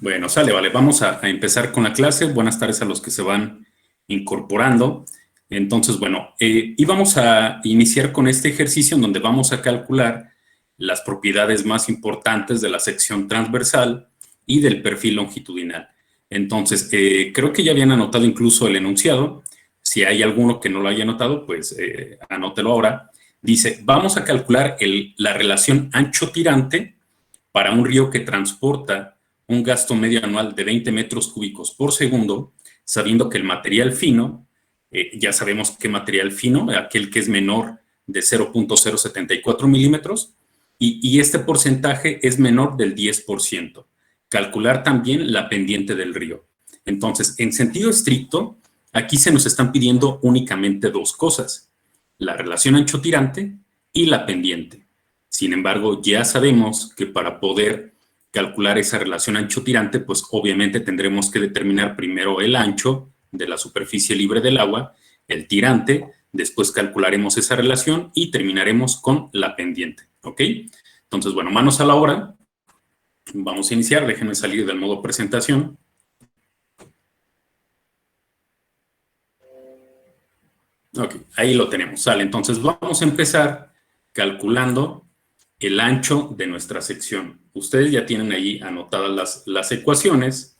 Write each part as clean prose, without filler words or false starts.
Bueno, sale, vale. Vamos a empezar con la clase. Buenas tardes a los que se van incorporando. Entonces, bueno, y vamos a iniciar con este ejercicio en donde vamos a calcular las propiedades más importantes de la sección transversal y del perfil longitudinal. Entonces, creo que ya habían anotado incluso el enunciado. Si hay alguno que no lo haya anotado, pues anótelo ahora. Dice, vamos a calcular la relación ancho-tirante para un río que transporta un gasto medio anual de 20 metros cúbicos por segundo, sabiendo que el material fino, ya sabemos qué material fino, aquel que es menor de 0.074 milímetros, y este porcentaje es menor del 10%. Calcular también la pendiente del río. Entonces, en sentido estricto, aquí se nos están pidiendo únicamente dos cosas: la relación ancho-tirante y la pendiente. Sin embargo, ya sabemos que para poder calcular esa relación ancho-tirante, pues obviamente tendremos que determinar primero el ancho de la superficie libre del agua, el tirante, después calcularemos esa relación y terminaremos con la pendiente, ¿ok? Entonces, bueno, manos a la obra. Vamos a iniciar, déjenme salir del modo presentación. Ok, ahí lo tenemos, sale. Entonces vamos a empezar calculando el ancho de nuestra sección. Ustedes ya tienen ahí anotadas las ecuaciones.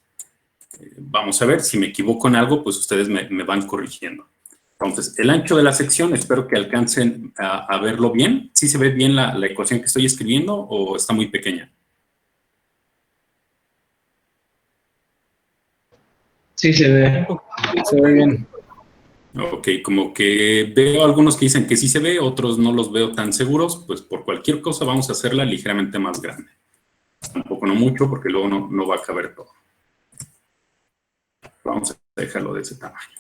Vamos a ver, si me equivoco en algo, pues ustedes me van corrigiendo. Entonces, el ancho de la sección, espero que alcancen a verlo bien. ¿Sí se ve bien la ecuación que estoy escribiendo o está muy pequeña? Sí, se ve bien. Ok, como que veo algunos que dicen que sí se ve, otros no los veo tan seguros, pues por cualquier cosa vamos a hacerla ligeramente más grande. Tampoco no mucho, porque luego no va a caber todo. Vamos a dejarlo de ese tamaño.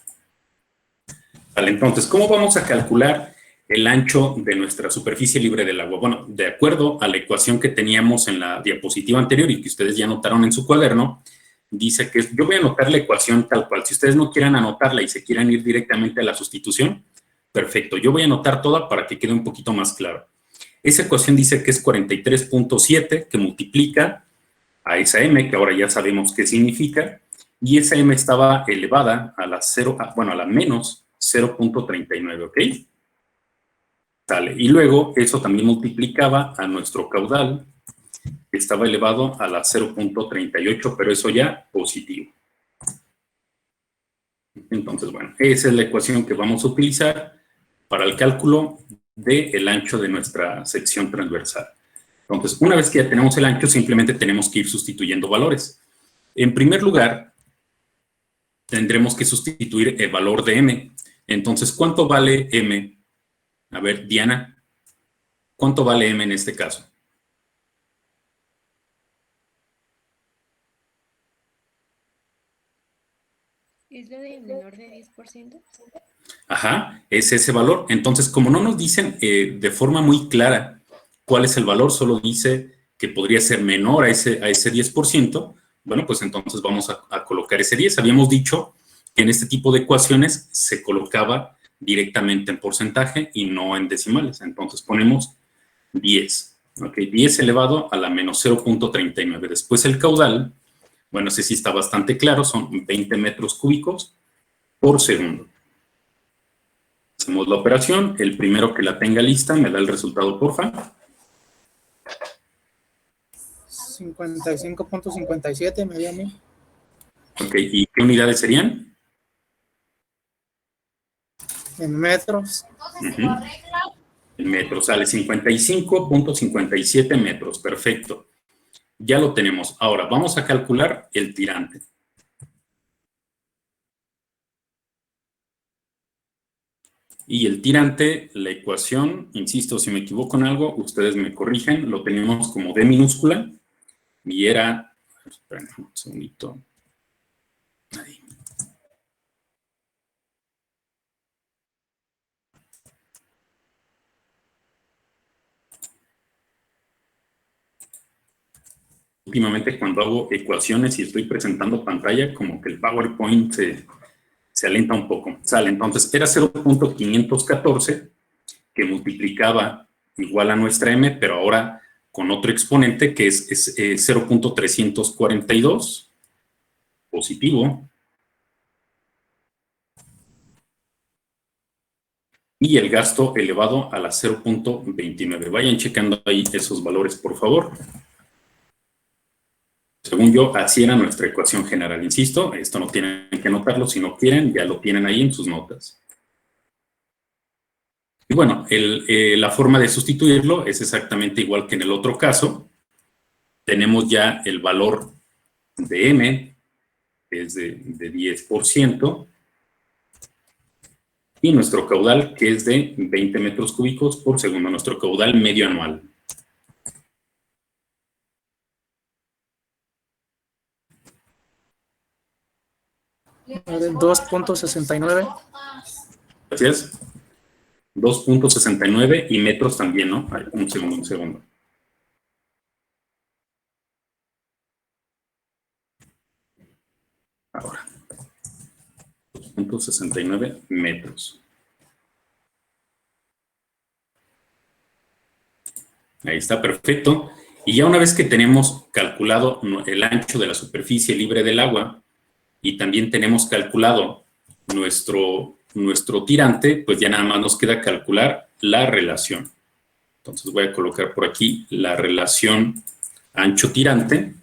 Vale, entonces, ¿cómo vamos a calcular el ancho de nuestra superficie libre del agua? Bueno, de acuerdo a la ecuación que teníamos en la diapositiva anterior y que ustedes ya anotaron en su cuaderno, dice que yo voy a anotar la ecuación tal cual. Si ustedes no quieran anotarla y se quieran ir directamente a la sustitución, perfecto. Yo voy a anotar toda para que quede un poquito más claro. Esa ecuación dice que es 43.7, que multiplica a esa m, que ahora ya sabemos qué significa, y esa m estaba elevada a la menos 0.39, ¿ok? Sale. Y luego eso también multiplicaba a nuestro caudal, que estaba elevado a la 0.38, pero eso ya positivo. Entonces, bueno, esa es la ecuación que vamos a utilizar para el cálculo del ancho de nuestra sección transversal. Entonces, una vez que ya tenemos el ancho, simplemente tenemos que ir sustituyendo valores. En primer lugar, tendremos que sustituir el valor de m. Entonces, ¿cuánto vale m? A ver, Diana, ¿cuánto vale m en este caso? ¿Es lo de menor de 10%? Ajá, es ese valor. Entonces, como no nos dicen de forma muy clara cuál es el valor, solo dice que podría ser menor a ese 10%, bueno, pues entonces vamos a colocar ese 10. Habíamos dicho que en este tipo de ecuaciones se colocaba directamente en porcentaje y no en decimales. Entonces ponemos 10. ¿Ok? 10 elevado a la menos 0.39. Después el caudal, bueno, ese sí está bastante claro, son 20 metros cúbicos por segundo. Hacemos la operación, el primero que la tenga lista me da el resultado, porfa. 55.57 me dio a mí. Ok, ¿y qué unidades serían? En metros. En metros, sale 55.57 metros, perfecto. Ya lo tenemos. Ahora, vamos a calcular el tirante. Y el tirante, la ecuación, insisto, si me equivoco en algo, ustedes me corrigen, lo tenemos como D minúscula y era, esperen un segundito, ahí. Últimamente cuando hago ecuaciones y estoy presentando pantalla, como que el PowerPoint se alenta un poco. Sale, entonces era 0.514 que multiplicaba igual a nuestra m, pero ahora con otro exponente que es 0.342 positivo. Y el gasto elevado a la 0.29. Vayan checando ahí esos valores, por favor. Según yo, así era nuestra ecuación general. Insisto, esto no tienen que anotarlo. Si no quieren, ya lo tienen ahí en sus notas. Y bueno, la forma de sustituirlo es exactamente igual que en el otro caso. Tenemos ya el valor de M, que es de 10%. Y nuestro caudal, que es de 20 metros cúbicos por segundo, nuestro caudal medio anual. De 2.69. Gracias. 2.69 y metros también, ¿no? Ay, un segundo. Ahora. 2.69 metros. Ahí está, perfecto. Y ya una vez que tenemos calculado el ancho de la superficie libre del agua y también tenemos calculado nuestro tirante, pues ya nada más nos queda calcular la relación. Entonces voy a colocar por aquí la relación ancho-tirante.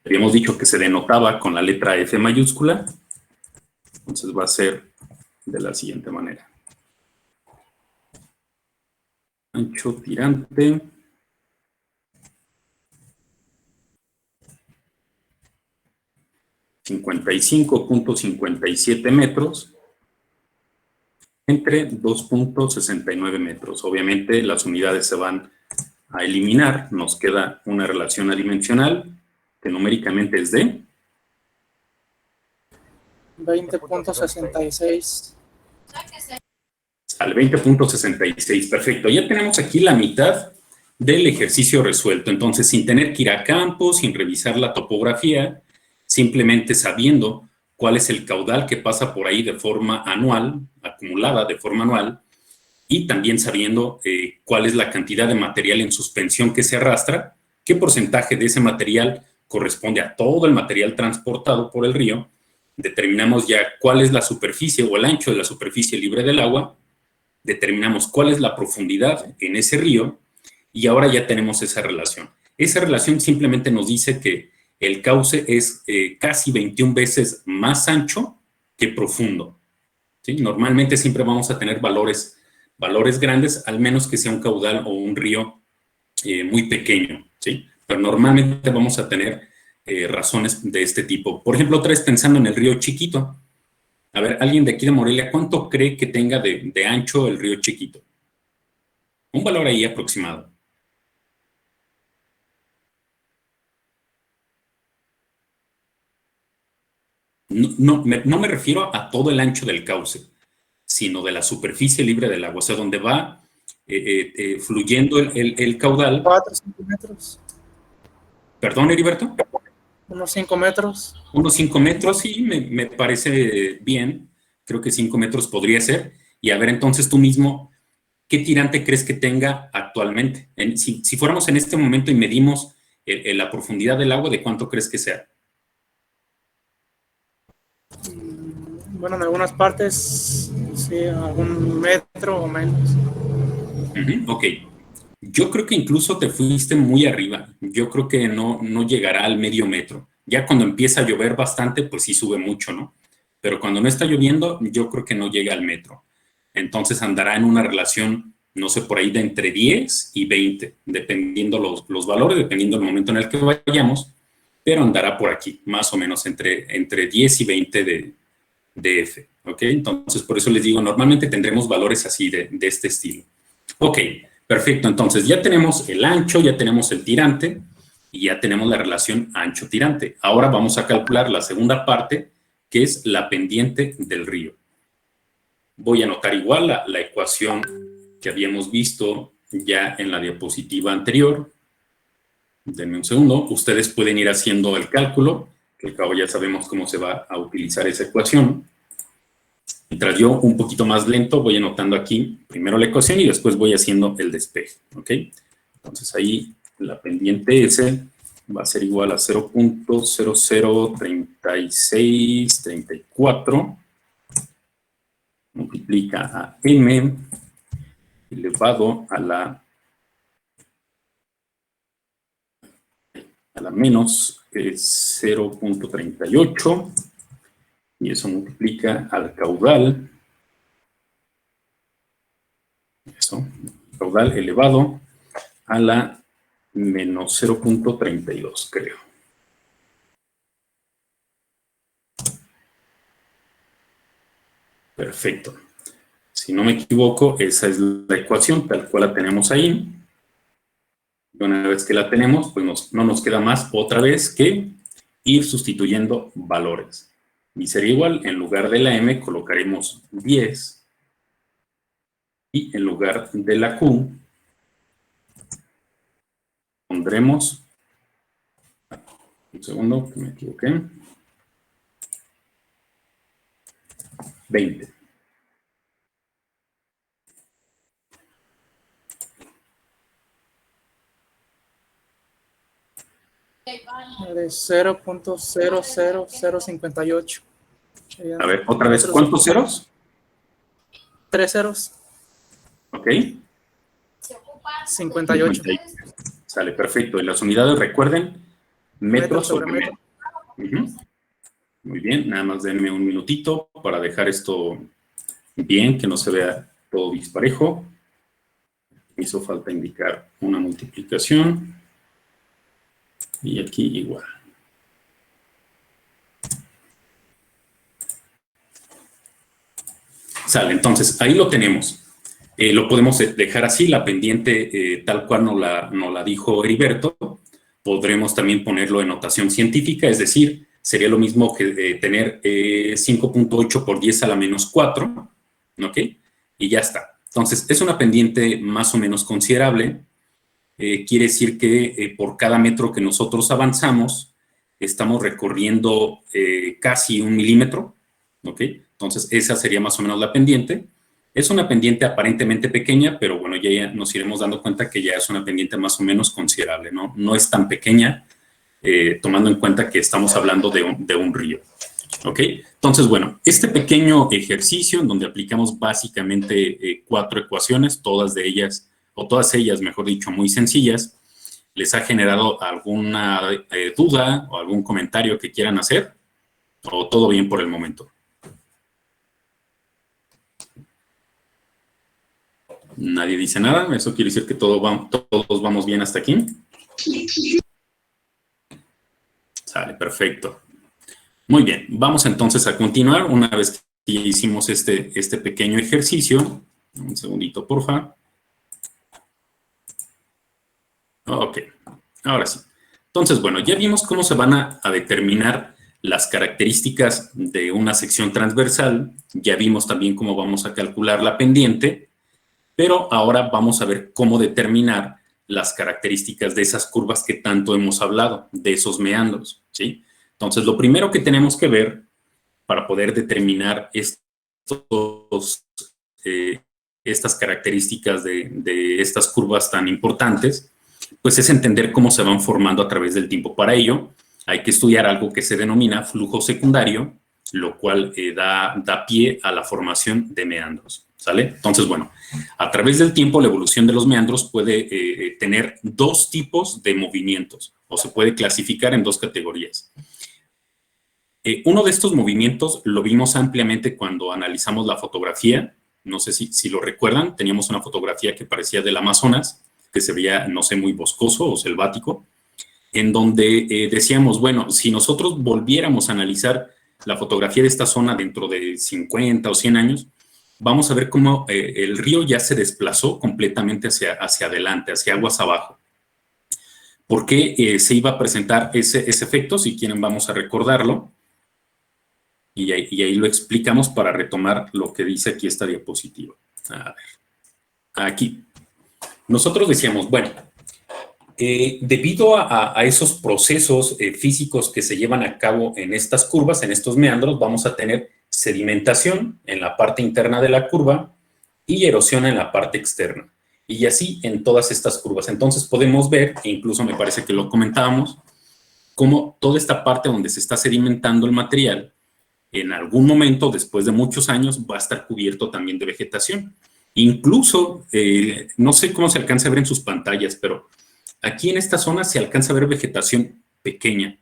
Habíamos dicho que se denotaba con la letra F mayúscula. Entonces va a ser de la siguiente manera. Ancho tirante. .57 metros entre 2.69 metros. Obviamente las unidades se van a eliminar. Nos queda una relación adimensional que numéricamente es de 20.66. al 20.66. Perfecto. Ya tenemos aquí la mitad del ejercicio resuelto. Entonces, sin tener que ir a campo, sin revisar la topografía, simplemente sabiendo cuál es el caudal que pasa por ahí de forma anual, acumulada de forma anual, y también sabiendo cuál es la cantidad de material en suspensión que se arrastra, qué porcentaje de ese material corresponde a todo el material transportado por el río, determinamos ya cuál es la superficie o el ancho de la superficie libre del agua, determinamos cuál es la profundidad en ese río, y ahora ya tenemos esa relación. Esa relación simplemente nos dice que el cauce es casi 21 veces más ancho que profundo, ¿sí? Normalmente siempre vamos a tener valores grandes, al menos que sea un caudal o un río muy pequeño, ¿sí? Pero normalmente vamos a tener razones de este tipo. Por ejemplo, otra vez pensando en el río Chiquito. A ver, alguien de aquí de Morelia, ¿cuánto cree que tenga de ancho el río Chiquito? Un valor ahí aproximado. No me refiero a todo el ancho del cauce, sino de la superficie libre del agua, o sea, donde va fluyendo el caudal. 4, 5 metros. ¿Perdón, Heriberto? Unos 5 metros. Unos 5 metros, sí, me parece bien. Creo que 5 metros podría ser. Y a ver, entonces tú mismo, ¿qué tirante crees que tenga actualmente? Si fuéramos en este momento y medimos la profundidad del agua, ¿de cuánto crees que sea? Bueno, en algunas partes, sí, algún metro o menos. Ok. Yo creo que incluso te fuiste muy arriba. Yo creo que no llegará al medio metro. Ya cuando empieza a llover bastante, pues sí sube mucho, ¿no? Pero cuando no está lloviendo, yo creo que no llega al metro. Entonces andará en una relación, no sé, por ahí de entre 10 y 20, dependiendo los valores, dependiendo del momento en el que vayamos, pero andará por aquí, más o menos entre 10 y 20 de F, ¿ok? Entonces, por eso les digo, normalmente tendremos valores así de este estilo. Ok, perfecto. Entonces, ya tenemos el ancho, ya tenemos el tirante y ya tenemos la relación ancho-tirante. Ahora vamos a calcular la segunda parte, que es la pendiente del río. Voy a anotar igual la ecuación que habíamos visto ya en la diapositiva anterior. Denme un segundo. Ustedes pueden ir haciendo el cálculo, que al cabo ya sabemos cómo se va a utilizar esa ecuación. Mientras yo, un poquito más lento, voy anotando aquí primero la ecuación y después voy haciendo el despeje, ¿ok? Entonces ahí la pendiente S va a ser igual a 0.003634, multiplica a m elevado a la menos 0.38, y eso multiplica al caudal, caudal elevado a la menos 0.32, creo. Perfecto. Si no me equivoco, esa es la ecuación tal cual la tenemos ahí. Y una vez que la tenemos, pues no nos queda más otra vez que ir sustituyendo valores. Y sería igual, en lugar de la m colocaremos 10 y en lugar de la q pondremos, un segundo que me equivoqué, 20. De 0.00058. A ver, otra vez, ¿cuántos ceros? 3 ceros. Ok. 58. Sale, perfecto. Y las unidades, recuerden, metros sobre metro. Muy bien, nada más denme un minutito para dejar esto bien, que no se vea todo disparejo. Me hizo falta indicar una multiplicación. Y aquí igual. Sale, entonces ahí lo tenemos. Lo podemos dejar así, la pendiente tal cual nos la dijo Heriberto. Podremos también ponerlo en notación científica, es decir, sería lo mismo que tener 5.8 por 10 a la menos 4, ¿ok? Y ya está. Entonces, es una pendiente más o menos considerable. Quiere decir que por cada metro que nosotros avanzamos, estamos recorriendo casi 1 milímetro, ¿ok? Entonces, esa sería más o menos la pendiente. Es una pendiente aparentemente pequeña, pero bueno, ya nos iremos dando cuenta que ya es una pendiente más o menos considerable, ¿no? No es tan pequeña, tomando en cuenta que estamos hablando de un río, ¿ok? Entonces, bueno, este pequeño ejercicio en donde aplicamos básicamente 4 ecuaciones, todas ellas, mejor dicho, muy sencillas, ¿les ha generado alguna duda o algún comentario que quieran hacer? ¿O todo bien por el momento? Nadie dice nada, eso quiere decir que todos vamos bien hasta aquí. Sale, perfecto. Muy bien, vamos entonces a continuar una vez que hicimos este pequeño ejercicio. Un segundito, porfa. Ok, ahora sí. Entonces, bueno, ya vimos cómo se van a determinar las características de una sección transversal. Ya vimos también cómo vamos a calcular la pendiente. Pero ahora vamos a ver cómo determinar las características de esas curvas que tanto hemos hablado, de esos meandros, ¿sí? Entonces, lo primero que tenemos que ver para poder determinar estas características de estas curvas tan importantes, pues es entender cómo se van formando a través del tiempo. Para ello, hay que estudiar algo que se denomina flujo secundario, lo cual da pie a la formación de meandros, ¿sale? Entonces, bueno, a través del tiempo, la evolución de los meandros puede tener 2 tipos de movimientos, o se puede clasificar en 2 categorías. Uno de estos movimientos lo vimos ampliamente cuando analizamos la fotografía. No sé si lo recuerdan, teníamos una fotografía que parecía del Amazonas, que se veía, no sé, muy boscoso o selvático, en donde decíamos, bueno, si nosotros volviéramos a analizar la fotografía de esta zona dentro de 50 o 100 años, vamos a ver cómo el río ya se desplazó completamente hacia adelante, hacia aguas abajo. ¿Por qué se iba a presentar ese efecto? Si quieren, vamos a recordarlo. Y ahí lo explicamos para retomar lo que dice aquí esta diapositiva. A ver, aquí. Nosotros decíamos, bueno, debido a esos procesos físicos que se llevan a cabo en estas curvas, en estos meandros, vamos a tener sedimentación en la parte interna de la curva y erosión en la parte externa. Y así en todas estas curvas. Entonces podemos ver, e incluso me parece que lo comentábamos, cómo toda esta parte donde se está sedimentando el material, en algún momento, después de muchos años, va a estar cubierto también de vegetación. Incluso, no sé cómo se alcanza a ver en sus pantallas, pero aquí en esta zona se alcanza a ver vegetación pequeña,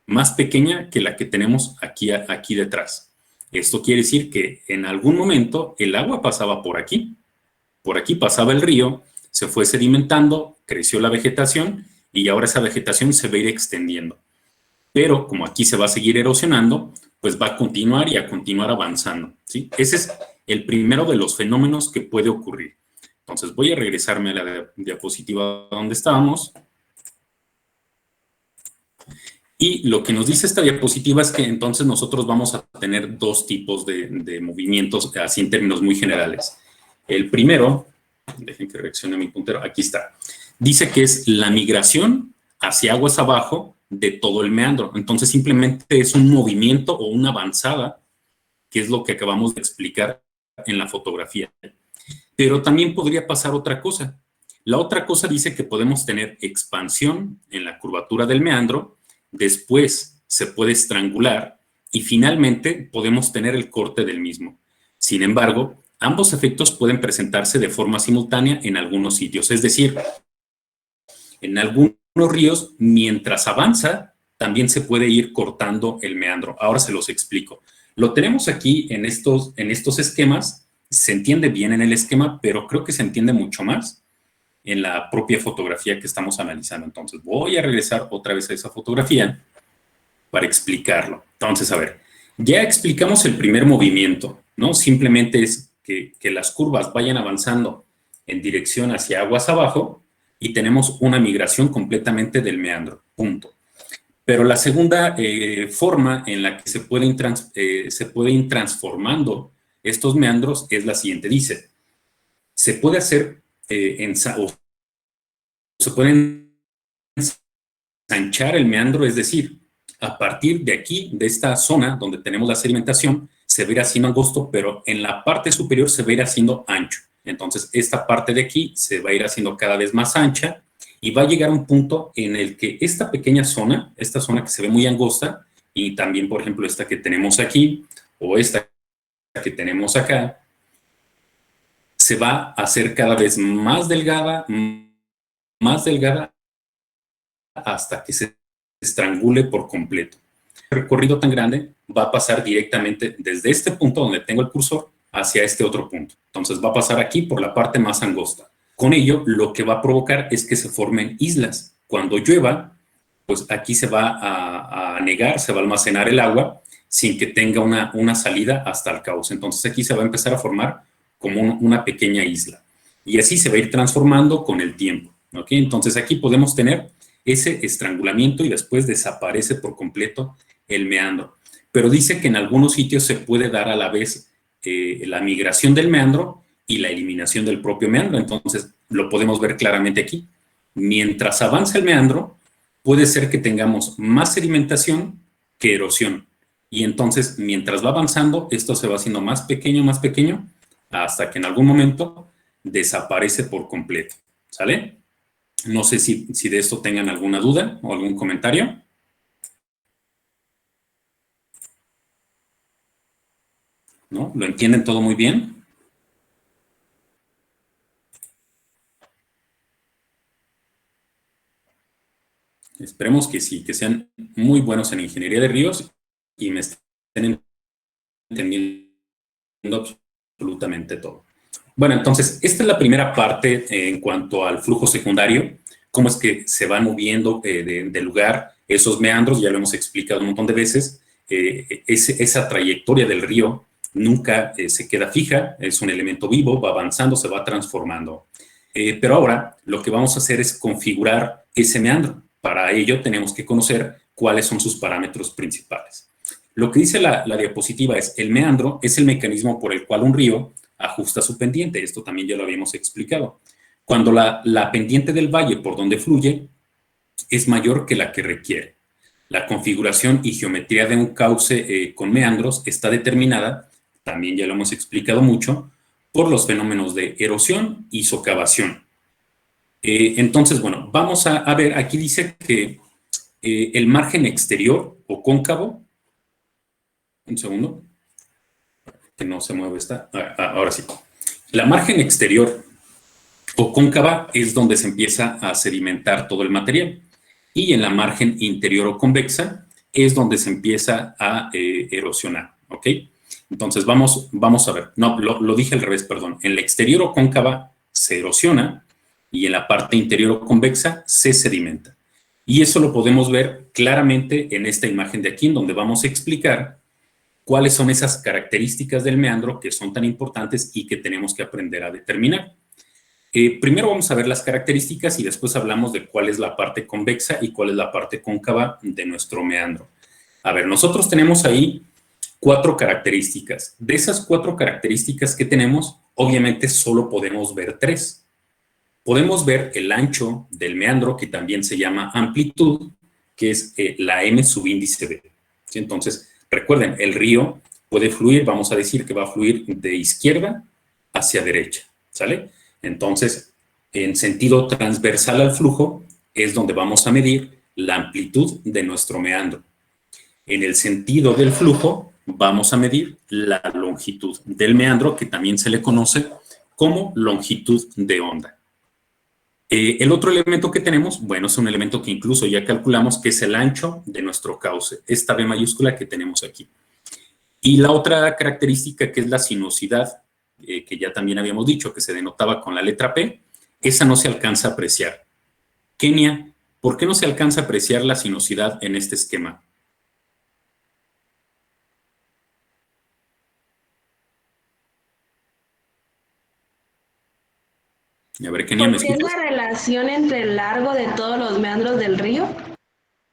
más pequeña que la que tenemos aquí detrás. Esto quiere decir que en algún momento el agua pasaba por aquí pasaba el río, se fue sedimentando, creció la vegetación y ahora esa vegetación se va a ir extendiendo. Pero como aquí se va a seguir erosionando, pues va a continuar y a continuar avanzando, ¿sí? Ese es el primero de los fenómenos que puede ocurrir. Entonces voy a regresarme a la diapositiva donde estábamos. Y lo que nos dice esta diapositiva es que entonces nosotros vamos a tener dos tipos de movimientos, así en términos muy generales. El primero, dejen que reaccione mi puntero, aquí está. Dice que es la migración hacia aguas abajo de todo el meandro. Entonces simplemente es un movimiento o una avanzada, que es lo que acabamos de explicar en la fotografía. Pero también podría pasar otra cosa. La otra cosa dice que podemos tener expansión en la curvatura del meandro, después se puede estrangular y finalmente podemos tener el corte del mismo. Sin embargo, ambos efectos pueden presentarse de forma simultánea en algunos sitios. Es decir, en algunos ríos, mientras avanza, también se puede ir cortando el meandro. Ahora se los explico. Lo tenemos aquí en estos esquemas. Se entiende bien en el esquema, pero creo que se entiende mucho más en la propia fotografía que estamos analizando. Entonces, voy a regresar otra vez a esa fotografía para explicarlo. Entonces, a ver, ya explicamos el primer movimiento, ¿no? Simplemente es que las curvas vayan avanzando en dirección hacia aguas abajo y tenemos una migración completamente del meandro, punto. Pero la segunda forma en la que se pueden ir transformando estos meandros es la siguiente. Dice, se puede hacer se puede ensanchar el meandro, es decir, a partir de aquí, de esta zona donde tenemos la sedimentación, se va a ir haciendo angosto, pero en la parte superior se va a ir haciendo ancho. Entonces, esta parte de aquí se va a ir haciendo cada vez más ancha y va a llegar a un punto en el que esta pequeña zona, esta zona que se ve muy angosta, y también, por ejemplo, esta que tenemos aquí, o esta que tenemos acá, se va a hacer cada vez más delgada hasta que se estrangule por completo. El recorrido tan grande va a pasar directamente desde este punto donde tengo el cursor hacia este otro punto. Entonces va a pasar aquí por la parte más angosta. Con ello, lo que va a provocar es que se formen islas. Cuando llueva, pues aquí se va a anegar, se va a almacenar el agua sin que tenga una salida hasta el cauce. Entonces aquí se va a empezar a formar como una pequeña isla. Y así se va a ir transformando con el tiempo, ¿ok? Entonces aquí podemos tener ese estrangulamiento y después desaparece por completo el meandro. Pero dice que en algunos sitios se puede dar a la vez la migración del meandro y la eliminación del propio meandro. Entonces lo podemos ver claramente aquí. Mientras avanza el meandro, puede ser que tengamos más sedimentación que erosión. Y entonces, mientras va avanzando, esto se va haciendo más pequeño, hasta que en algún momento desaparece por completo. ¿Sale? No sé si de esto tengan alguna duda o algún comentario. ¿No? ¿Lo entienden todo muy bien? Esperemos que sí, que sean muy buenos en ingeniería de ríos y me estén entendiendo absolutamente todo. Bueno, entonces, esta es la primera parte en cuanto al flujo secundario, cómo es que se van moviendo de lugar esos meandros, ya lo hemos explicado un montón de veces, esa trayectoria del río nunca se queda fija, es un elemento vivo, va avanzando, se va transformando. Pero ahora lo que vamos a hacer es configurar ese meandro. Para ello tenemos que conocer cuáles son sus parámetros principales. Lo que dice la diapositiva es, el meandro es el mecanismo por el cual un río ajusta su pendiente. Esto también ya lo habíamos explicado. Cuando la pendiente del valle por donde fluye es mayor que la que requiere. La configuración y geometría de un cauce con meandros está determinada, también ya lo hemos explicado mucho, por los fenómenos de erosión y socavación. Entonces, bueno, vamos a ver, aquí dice que el margen exterior o cóncavo. Un segundo. Que no se mueve esta. Ahora sí. La margen exterior o cóncava es donde se empieza a sedimentar todo el material. Y en la margen interior o convexa es donde se empieza a erosionar. ¿Ok? Entonces vamos a ver. No, lo dije al revés, perdón. En la exterior o cóncava se erosiona y en la parte interior o convexa se sedimenta. Y eso lo podemos ver claramente en esta imagen de aquí, en donde vamos a explicar cuáles son esas características del meandro que son tan importantes y que tenemos que aprender a determinar. Primero vamos a ver las características y después hablamos de cuál es la parte convexa y cuál es la parte cóncava de nuestro meandro. A ver, nosotros tenemos ahí 4 características. De esas 4 características que tenemos, obviamente solo podemos ver 3. Podemos ver el ancho del meandro, que también se llama amplitud, que es la m subíndice b. ¿Sí? Entonces, recuerden, el río puede fluir, vamos a decir que va a fluir de izquierda hacia derecha, ¿sale? Entonces, en sentido transversal al flujo es donde vamos a medir la amplitud de nuestro meandro. En el sentido del flujo vamos a medir la longitud del meandro, que también se le conoce como longitud de onda. El otro elemento que tenemos, bueno, es un elemento que incluso ya calculamos, que es el ancho de nuestro cauce, esta B mayúscula que tenemos aquí. Y la otra característica, que es la sinuosidad, que ya también habíamos dicho, que se denotaba con la letra P, esa no se alcanza a apreciar. Kenia, ¿por qué no se alcanza a apreciar la sinuosidad en este esquema? A ver, Kenia, ¿me ¿Por qué es escuchas? la relación entre el largo de todos los meandros del río?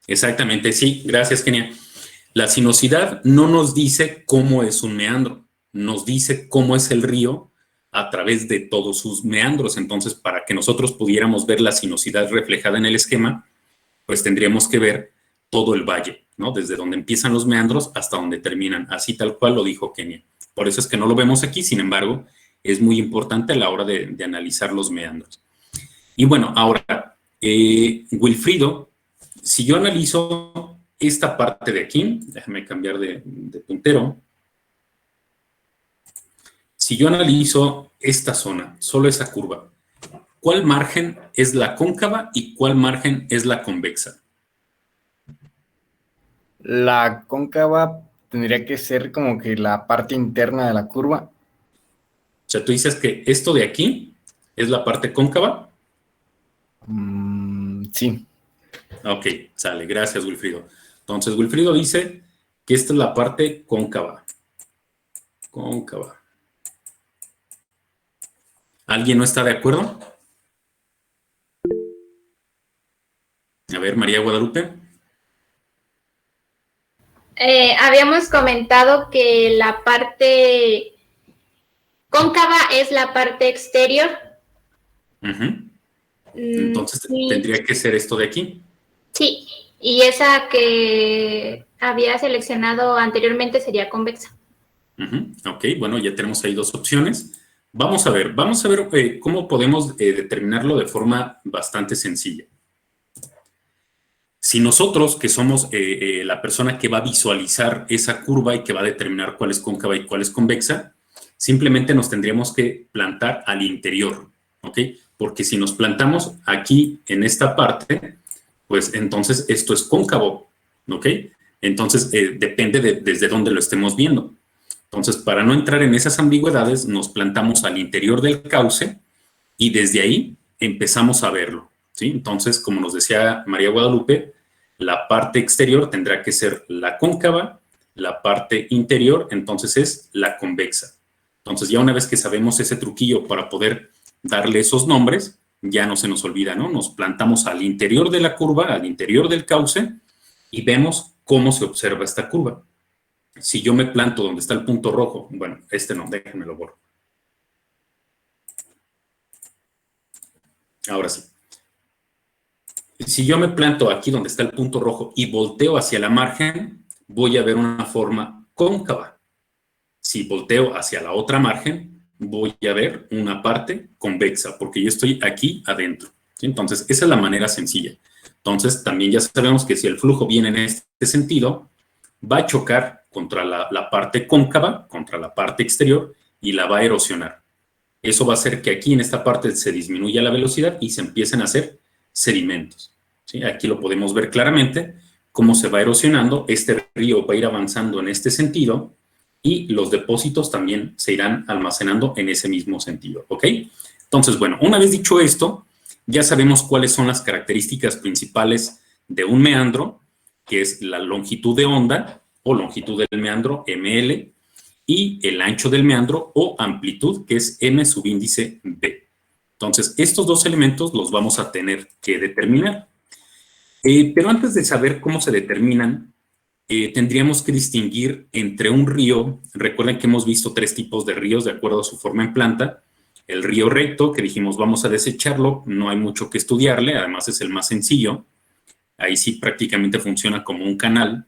Exactamente, sí, gracias, Kenia. La sinuosidad no nos dice cómo es un meandro, nos dice cómo es el río a través de todos sus meandros. Entonces, para que nosotros pudiéramos ver la sinuosidad reflejada en el esquema, pues tendríamos que ver todo el valle, ¿no? Desde donde empiezan los meandros hasta donde terminan, así tal cual lo dijo Kenia. Por eso es que no lo vemos aquí, sin embargo, es muy importante a la hora de analizar los meandros. Y bueno, ahora, Wilfrido, si yo analizo esta parte de aquí, déjame cambiar de puntero. Si yo analizo esta zona, solo esa curva, ¿cuál margen es la cóncava y cuál margen es la convexa? La cóncava tendría que ser como que la parte interna de la curva. O sea, tú dices que esto de aquí es la parte cóncava. Sí. Ok, sale, gracias, Wilfrido. Entonces, Wilfrido dice que esta es la parte cóncava. Cóncava. ¿Alguien no está de acuerdo? A ver, María Guadalupe. Habíamos comentado que la parte cóncava es la parte exterior. Entonces, Sí, tendría que ser esto de aquí. sí, y esa que había seleccionado anteriormente sería convexa. Ok, bueno, ya tenemos ahí 2 opciones. Vamos a ver cómo podemos determinarlo de forma bastante sencilla. Si nosotros, que somos la persona que va a visualizar esa curva y que va a determinar cuál es cóncava y cuál es convexa, simplemente nos tendríamos que plantar al interior, ¿ok? Porque si nos plantamos aquí en esta parte, pues entonces esto es cóncavo, ¿ok? Entonces depende desde dónde lo estemos viendo. Entonces, para no entrar en esas ambigüedades, nos plantamos al interior del cauce y desde ahí empezamos a verlo, ¿sí? Entonces, como nos decía María Guadalupe, la parte exterior tendrá que ser la cóncava, la parte interior, entonces es la convexa. Entonces, ya una vez que sabemos ese truquillo para poder darle esos nombres, ya no se nos olvida, ¿no? Nos plantamos al interior de la curva, al interior del cauce, y vemos cómo se observa esta curva. Si yo me planto donde está el punto rojo, bueno, no, déjenme lo borro. Ahora sí. Si yo me planto aquí donde está el punto rojo y volteo hacia la margen, voy a ver una forma cóncava. Si volteo hacia la otra margen, voy a ver una parte convexa, porque yo estoy aquí adentro. ¿Sí? Entonces, esa es la manera sencilla. Entonces, también ya sabemos que si el flujo viene en este sentido, va a chocar contra la parte cóncava, contra la parte exterior, y la va a erosionar. Eso va a hacer que aquí en esta parte se disminuya la velocidad y se empiecen a hacer sedimentos, ¿sí? Aquí lo podemos ver claramente, cómo se va erosionando. Este río va a ir avanzando en este sentido y los depósitos también se irán almacenando en ese mismo sentido, ¿ok? Entonces, bueno, una vez dicho esto, ya sabemos cuáles son las características principales de un meandro, que es la longitud de onda o longitud del meandro, ML, y el ancho del meandro o amplitud, que es M subíndice B. Entonces, estos dos elementos los vamos a tener que determinar. Pero antes de saber cómo se determinan, tendríamos que distinguir entre un río. Recuerden que hemos visto 3 tipos de ríos de acuerdo a su forma en planta. El río recto, que dijimos vamos a desecharlo, no hay mucho que estudiarle, además es el más sencillo. Ahí sí prácticamente funciona como un canal.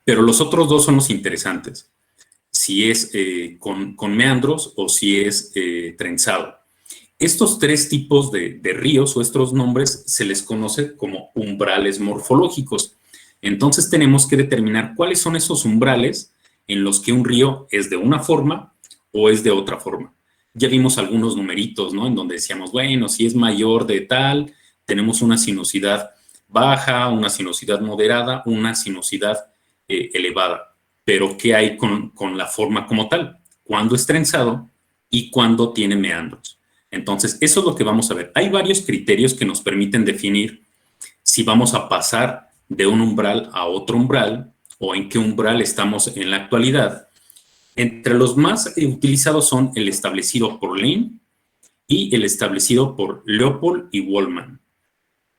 Pero los otros 2 son los interesantes. Si es con meandros o si es trenzado. Estos 3 tipos de ríos o estos nombres se les conoce como umbrales morfológicos. Entonces tenemos que determinar cuáles son esos umbrales en los que un río es de una forma o es de otra forma. Ya vimos algunos numeritos, ¿no? En donde decíamos, bueno, si es mayor de tal, tenemos una sinuosidad baja, una sinuosidad moderada, una sinuosidad elevada. Pero ¿qué hay con la forma como tal? ¿Cuándo es trenzado y cuándo tiene meandros? Entonces, eso es lo que vamos a ver. Hay varios criterios que nos permiten definir si vamos a pasar de un umbral a otro umbral o en qué umbral estamos en la actualidad. Entre los más utilizados son el establecido por Lane y el establecido por Leopold y Wallman.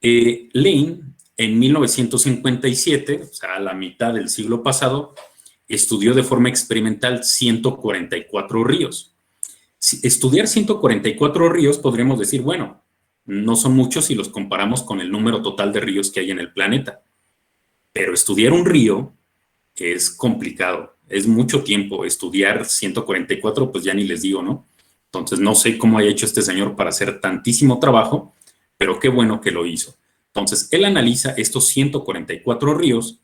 Lane, en 1957, o sea, a la mitad del siglo pasado, estudió de forma experimental 144 ríos. Estudiar 144 ríos podríamos decir, bueno, no son muchos si los comparamos con el número total de ríos que hay en el planeta. Pero estudiar un río es complicado, es mucho tiempo. Estudiar 144, pues ya ni les digo, ¿no? Entonces no sé cómo haya hecho este señor para hacer tantísimo trabajo, pero qué bueno que lo hizo. Entonces él analiza estos 144 ríos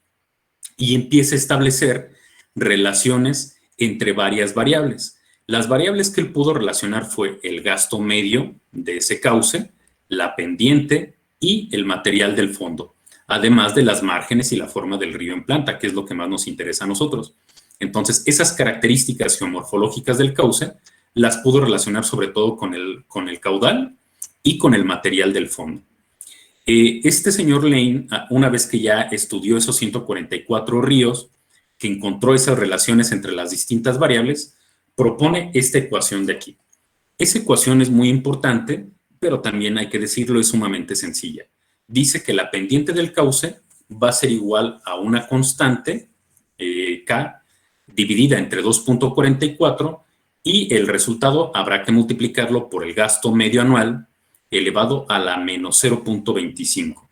y empieza a establecer relaciones entre varias variables. Las variables que él pudo relacionar fue el gasto medio de ese cauce, la pendiente y el material del fondo, además de las márgenes y la forma del río en planta, que es lo que más nos interesa a nosotros. Entonces, esas características geomorfológicas del cauce las pudo relacionar sobre todo con el caudal y con el material del fondo. Este señor Lane, una vez que ya estudió esos 144 ríos, que encontró esas relaciones entre las distintas variables, propone esta ecuación de aquí. Esa ecuación es muy importante, pero también hay que decirlo, es sumamente sencilla. Dice que la pendiente del cauce va a ser igual a una constante, K, dividida entre 2.44, y el resultado habrá que multiplicarlo por el gasto medio anual elevado a la menos 0.25.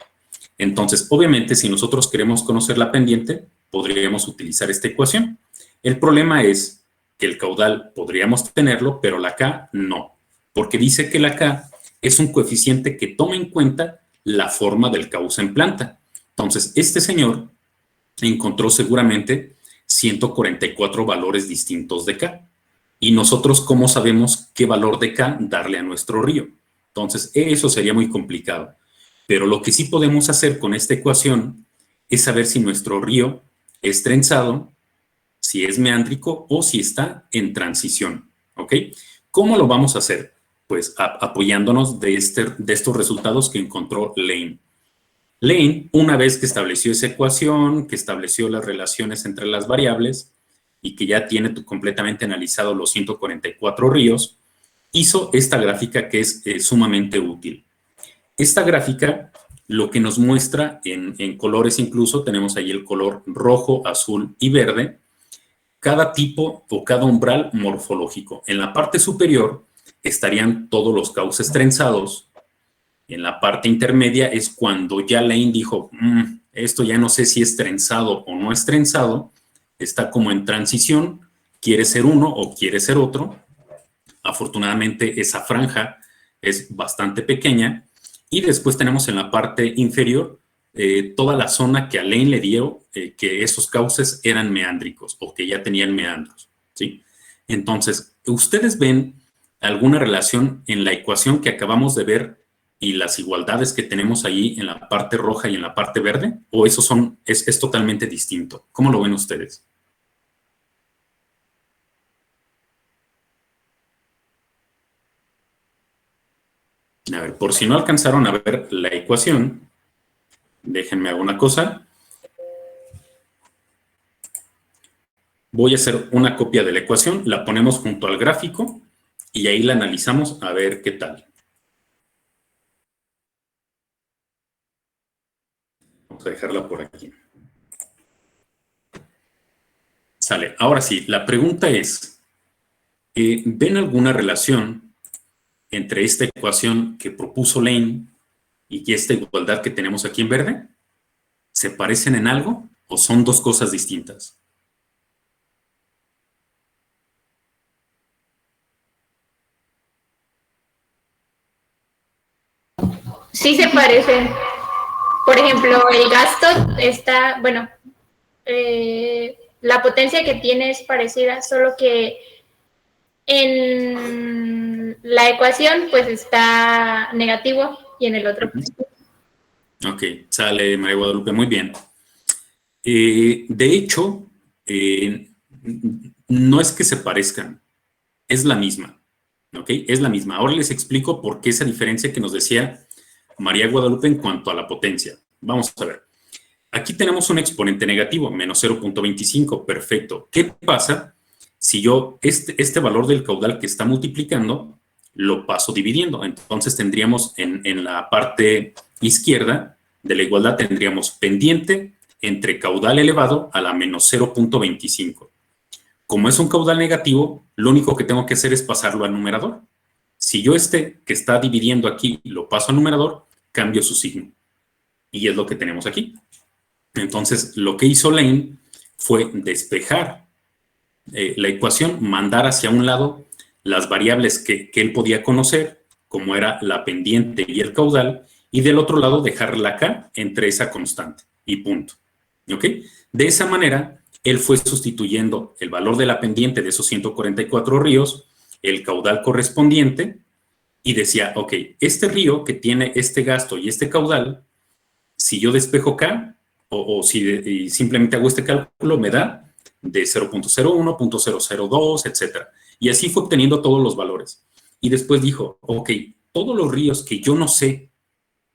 Entonces, obviamente, si nosotros queremos conocer la pendiente, podríamos utilizar esta ecuación. El problema es que el caudal podríamos tenerlo, pero la K no, porque dice que la K es un coeficiente que toma en cuenta la forma del cauce en planta. Entonces, este señor encontró seguramente 144 valores distintos de K. Y nosotros, ¿cómo sabemos qué valor de K darle a nuestro río? Entonces, eso sería muy complicado. Pero lo que sí podemos hacer con esta ecuación es saber si nuestro río es trenzado, si es meándrico o si está en transición, ¿ok? ¿Cómo lo vamos a hacer? Pues apoyándonos de estos resultados que encontró Lane. Lane, una vez que estableció esa ecuación, que estableció las relaciones entre las variables y que ya tiene completamente analizado los 144 ríos, hizo esta gráfica que es sumamente útil. Esta gráfica lo que nos muestra en colores incluso, tenemos ahí el color rojo, azul y verde, cada tipo o cada umbral morfológico. En la parte superior estarían todos los cauces trenzados. En la parte intermedia es cuando ya Lane dijo, esto ya no sé si es trenzado o no es trenzado, está como en transición, quiere ser uno o quiere ser otro. Afortunadamente esa franja es bastante pequeña Y después tenemos en la parte inferior toda la zona que a Lane le dio que esos cauces eran meándricos o que ya tenían meandros, ¿sí? Entonces, ¿ustedes ven alguna relación en la ecuación que acabamos de ver y las igualdades que tenemos ahí en la parte roja y en la parte verde? ¿O eso es totalmente distinto? ¿Cómo lo ven ustedes? A ver, por si no alcanzaron a ver la ecuación, déjenme hacer una cosa. Voy a hacer una copia de la ecuación, la ponemos junto al gráfico y ahí la analizamos a ver qué tal. Vamos a dejarla por aquí. Sale. Ahora sí, la pregunta es, ¿ven alguna relación entre esta ecuación que propuso Lane y esta igualdad que tenemos aquí en verde? ¿Se parecen en algo o son dos cosas distintas? Sí se parecen. Por ejemplo, el gasto está, bueno, la potencia que tiene es parecida, solo que en la ecuación pues está negativo y en el otro positivo. Ok, sale María Guadalupe, muy bien. De hecho, no es que se parezcan, es la misma, ¿ok? Es la misma. Ahora les explico por qué esa diferencia que nos decía María Guadalupe en cuanto a la potencia. Vamos a ver. Aquí tenemos un exponente negativo, menos 0.25, perfecto. ¿Qué pasa si yo este valor del caudal que está multiplicando lo paso dividiendo? Entonces tendríamos en la parte izquierda de la igualdad tendríamos pendiente entre caudal elevado a la menos 0.25. Como es un caudal negativo, lo único que tengo que hacer es pasarlo al numerador. Si yo que está dividiendo aquí lo paso al numerador, cambio su signo. Y es lo que tenemos aquí. Entonces, lo que hizo Lane fue despejar la ecuación, mandar hacia un lado las variables que él podía conocer, como era la pendiente y el caudal, y del otro lado dejarla acá entre esa constante y punto. ¿Ok? De esa manera, él fue sustituyendo el valor de la pendiente de esos 144 ríos, el caudal correspondiente, y decía, ok, este río que tiene este gasto y este caudal, si yo despejo acá, o si simplemente hago este cálculo, me da de 0.01, 0.002, etcétera. Y así fue obteniendo todos los valores. Y después dijo, ok, todos los ríos que yo no sé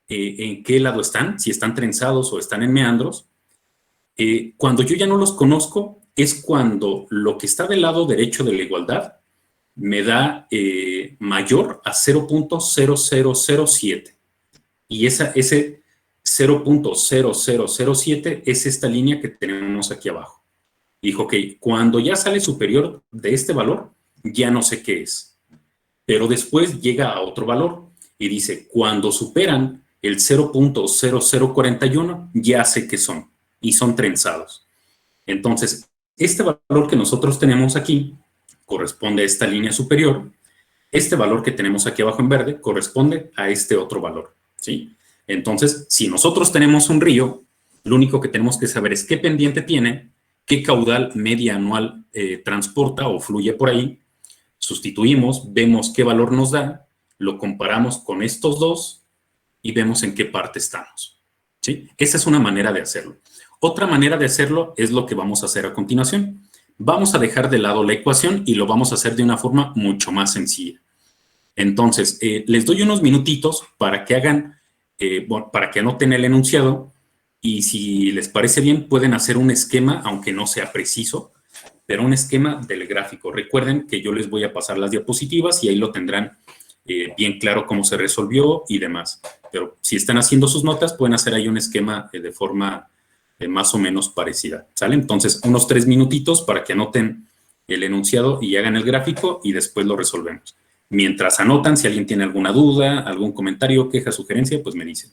en qué lado están, si están trenzados o están en meandros, cuando yo ya no los conozco, es cuando lo que está del lado derecho de la igualdad me da mayor a 0.0007. Y ese 0.0007 es esta línea que tenemos aquí abajo. Dijo, ok, cuando ya sale superior de este valor, ya no sé qué es. Pero después llega a otro valor y dice, cuando superan el 0.0041, ya sé qué son. Y son trenzados. Entonces, este valor que nosotros tenemos aquí corresponde a esta línea superior. Este valor que tenemos aquí abajo en verde corresponde a este otro valor, ¿sí? Entonces, si nosotros tenemos un río, lo único que tenemos que saber es qué pendiente tiene, qué caudal media anual transporta o fluye por ahí, sustituimos, vemos qué valor nos da, lo comparamos con estos dos y vemos en qué parte estamos, ¿sí? Esa es una manera de hacerlo. Otra manera de hacerlo es lo que vamos a hacer a continuación. Vamos a dejar de lado la ecuación y lo vamos a hacer de una forma mucho más sencilla. Entonces, les doy unos minutitos para que hagan, bueno, para que anoten el enunciado y si les parece bien pueden hacer un esquema, aunque no sea preciso, pero un esquema del gráfico. Recuerden que yo les voy a pasar las diapositivas y ahí lo tendrán bien claro cómo se resolvió y demás. Pero si están haciendo sus notas, pueden hacer ahí un esquema de forma más o menos parecida. ¿Sale? Entonces, unos 3 minutitos para que anoten el enunciado y hagan el gráfico y después lo resolvemos. Mientras anotan, si alguien tiene alguna duda, algún comentario, queja, sugerencia, pues me dicen.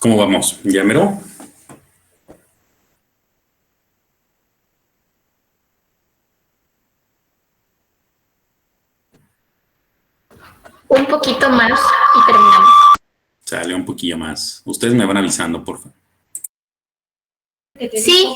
¿Cómo vamos? ¿Ya mero? Un poquito más y terminamos. Sale un poquillo más. Ustedes me van avisando, por favor. Sí.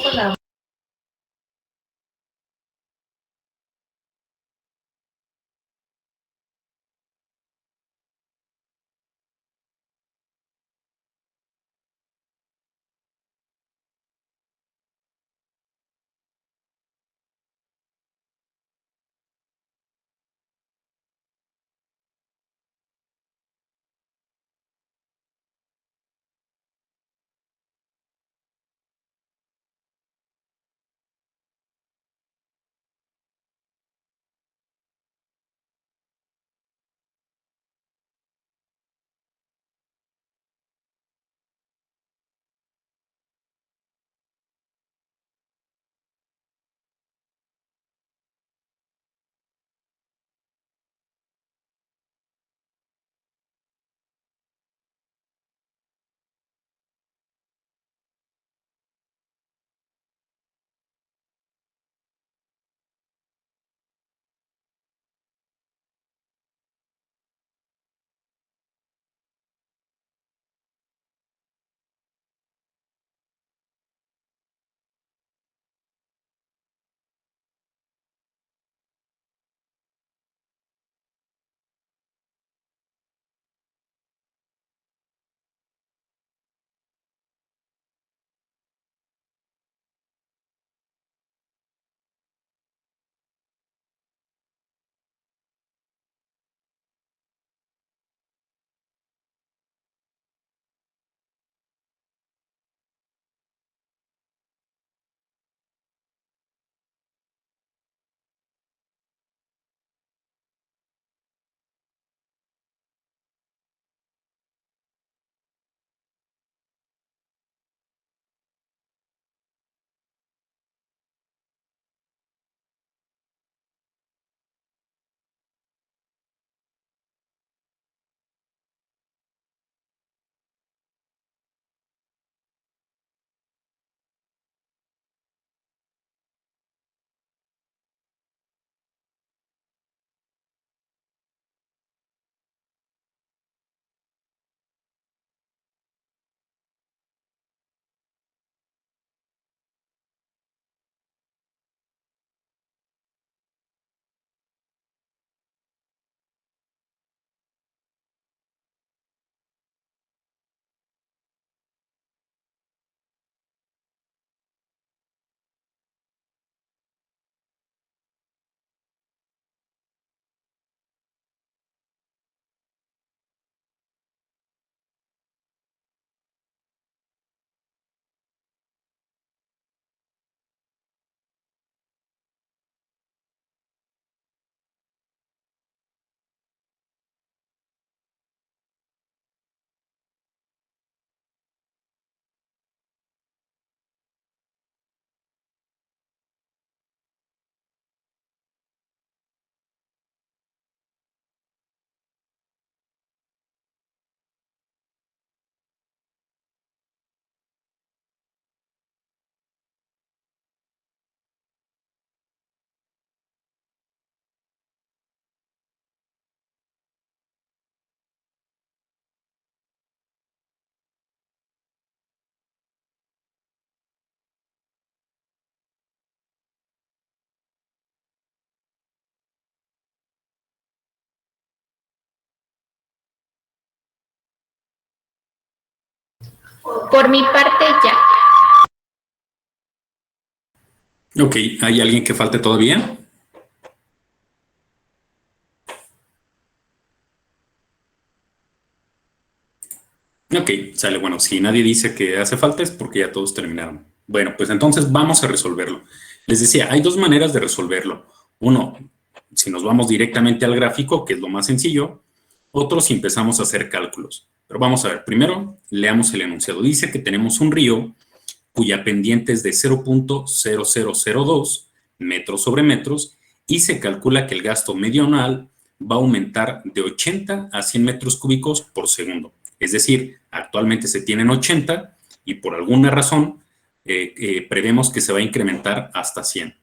Por mi parte, ya. Ok, ¿hay alguien que falte todavía? Ok, sale. Bueno, si nadie dice que hace falta es porque ya todos terminaron. Bueno, pues entonces vamos a resolverlo. Les decía, hay dos maneras de resolverlo. Uno, si nos vamos directamente al gráfico, que es lo más sencillo. Otro, si empezamos a hacer cálculos. Pero vamos a ver, primero leamos el enunciado. Dice que tenemos un río cuya pendiente es de 0.0002 metros sobre metros y se calcula que el gasto medio anual va a aumentar de 80 a 100 metros cúbicos por segundo. Es decir, actualmente se tienen 80 y por alguna razón prevemos que se va a incrementar hasta 100.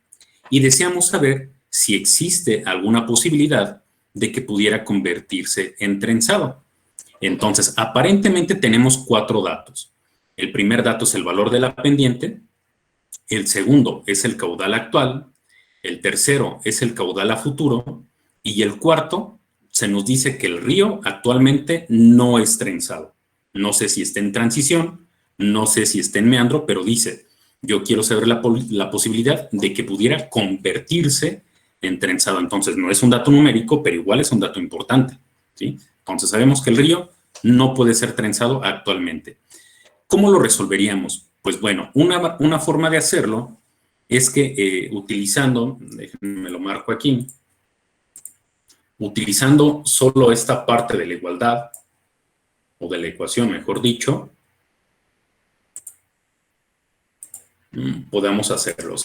Y deseamos saber si existe alguna posibilidad de que pudiera convertirse en trenzado. Entonces, aparentemente tenemos 4 datos. El primer dato es el valor de la pendiente, el segundo es el caudal actual, el tercero es el caudal a futuro y el cuarto se nos dice que el río actualmente no es trenzado. No sé si está en transición, no sé si está en meandro, pero dice, yo quiero saber la posibilidad de que pudiera convertirse en trenzado. Entonces, no es un dato numérico, pero igual es un dato importante, ¿sí? Entonces, sabemos que el río no puede ser trenzado actualmente. ¿Cómo lo resolveríamos? Pues bueno, una forma de hacerlo es que utilizando, déjenme lo marco aquí, utilizando solo esta parte de la igualdad, o de la ecuación, mejor dicho, podamos hacerlo,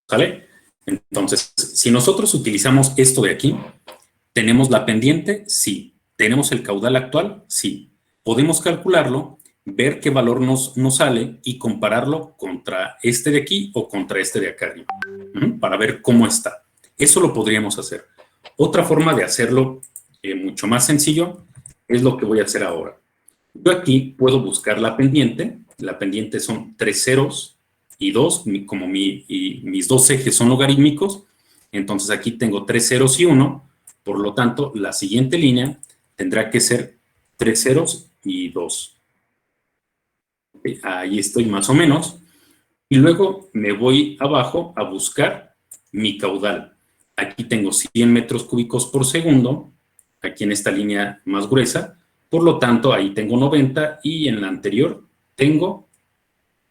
¿sale? Entonces, si nosotros utilizamos esto de aquí, ¿tenemos la pendiente? Sí. ¿Tenemos el caudal actual? Sí. Podemos calcularlo, ver qué valor nos sale y compararlo contra este de aquí o contra este de acá arriba, para ver cómo está. Eso lo podríamos hacer. Otra forma de hacerlo mucho más sencillo es lo que voy a hacer ahora. Yo aquí puedo buscar la pendiente. La pendiente son 3 ceros y 2, como mis 2 ejes son logarítmicos. Entonces aquí tengo 3 ceros y 1. Por lo tanto, la siguiente línea tendrá que ser 3 ceros y 2. Ahí estoy más o menos. Y luego me voy abajo a buscar mi caudal. Aquí tengo 100 metros cúbicos por segundo, aquí en esta línea más gruesa. Por lo tanto, ahí tengo 90 y en la anterior tengo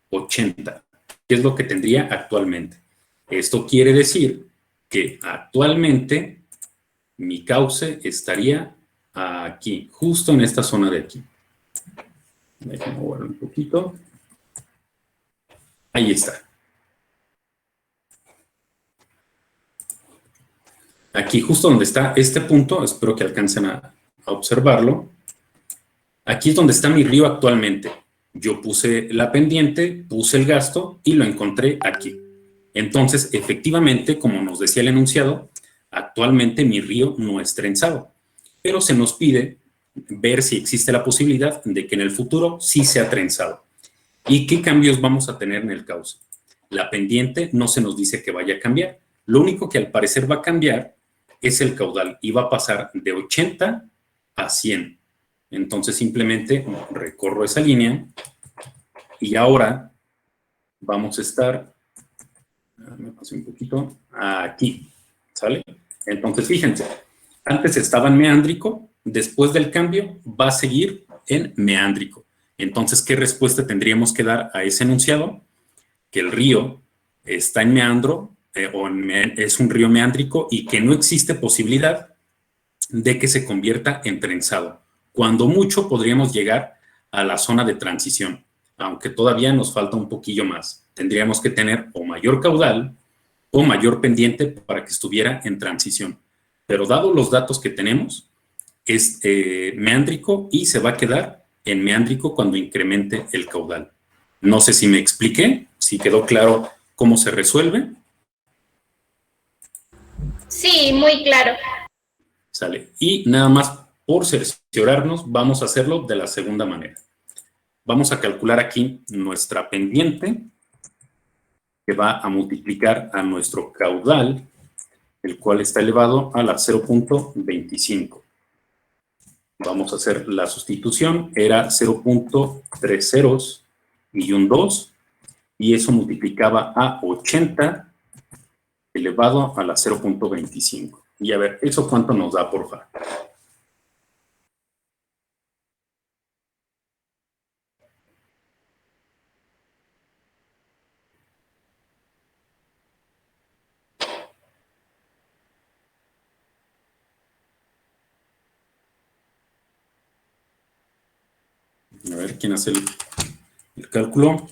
80, que es lo que tendría actualmente. Esto quiere decir que actualmente mi cauce estaría aquí, justo en esta zona de aquí. Déjenme mover un poquito. Ahí está. Aquí justo donde está este punto, espero que alcancen a observarlo. Aquí es donde está mi río actualmente. Yo puse la pendiente, puse el gasto y lo encontré aquí. Entonces, efectivamente, como nos decía el enunciado, actualmente mi río no es trenzado, pero se nos pide ver si existe la posibilidad de que en el futuro sí sea trenzado. ¿Y qué cambios vamos a tener en el cauce? La pendiente no se nos dice que vaya a cambiar. Lo único que al parecer va a cambiar es el caudal y va a pasar de 80 a 100. Entonces simplemente recorro esa línea y ahora vamos a estar, me pasé un poquito, aquí, ¿sale? Entonces fíjense, antes estaba en meándrico, después del cambio va a seguir en meándrico. Entonces, ¿qué respuesta tendríamos que dar a ese enunciado? Que el río está en meandro, es un río meándrico y que no existe posibilidad de que se convierta en trenzado. Cuando mucho podríamos llegar a la zona de transición, aunque todavía nos falta un poquillo más. Tendríamos que tener o mayor caudal o mayor pendiente para que estuviera en transición. Pero dado los datos que tenemos, es meándrico y se va a quedar en meándrico cuando incremente el caudal. No sé si me expliqué, si quedó claro cómo se resuelve. Sí, muy claro. Sale. Y nada más por cerciorarnos, vamos a hacerlo de la segunda manera. Vamos a calcular aquí nuestra pendiente, que va a multiplicar a nuestro caudal, el cual está elevado a la 0.25. Vamos a hacer la sustitución, era 0.3 ceros y un 2, y eso multiplicaba a 80 elevado a la 0.25. Y a ver, ¿eso cuánto nos da, por favor? A ver, ¿quién hace el cálculo?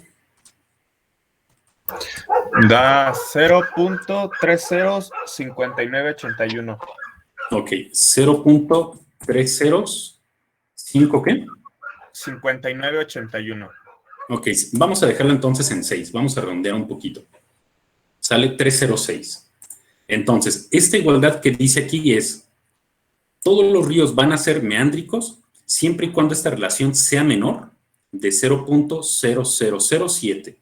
Da 0.305981. Ok, 0.305, ¿qué? 59.81. Ok, vamos a dejarlo entonces en 6. Vamos a redondear un poquito. Sale 306. Entonces, esta igualdad que dice aquí es, todos los ríos van a ser meándricos siempre y cuando esta relación sea menor de 0.0007.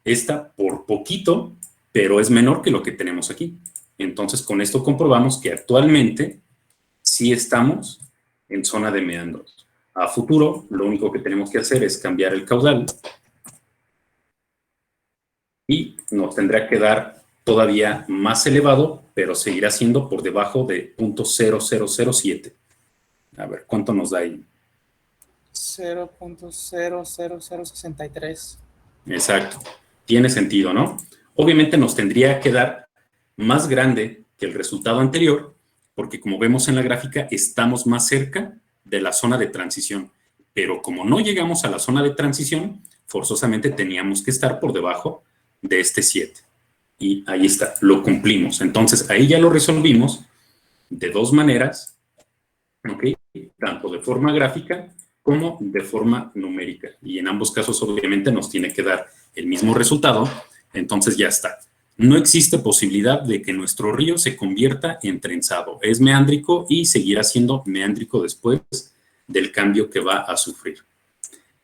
Esta por poquito, pero es menor que lo que tenemos aquí. Entonces, con esto comprobamos que actualmente sí estamos en zona de meandros. A futuro, lo único que tenemos que hacer es cambiar el caudal y nos tendrá que dar todavía más elevado, pero seguirá siendo por debajo de 0.0007. A ver, ¿cuánto nos da ahí? 0.00063. Exacto. Tiene sentido, ¿no? Obviamente nos tendría que dar más grande que el resultado anterior, porque como vemos en la gráfica, estamos más cerca de la zona de transición. Pero como no llegamos a la zona de transición, forzosamente teníamos que estar por debajo de este 7. Y ahí está, lo cumplimos. Entonces, ahí ya lo resolvimos de dos maneras, ¿ok? Tanto de forma gráfica como de forma numérica. Y en ambos casos, obviamente, nos tiene que dar el mismo resultado. Entonces, ya está. No existe posibilidad de que nuestro río se convierta en trenzado. Es meándrico y seguirá siendo meándrico después del cambio que va a sufrir.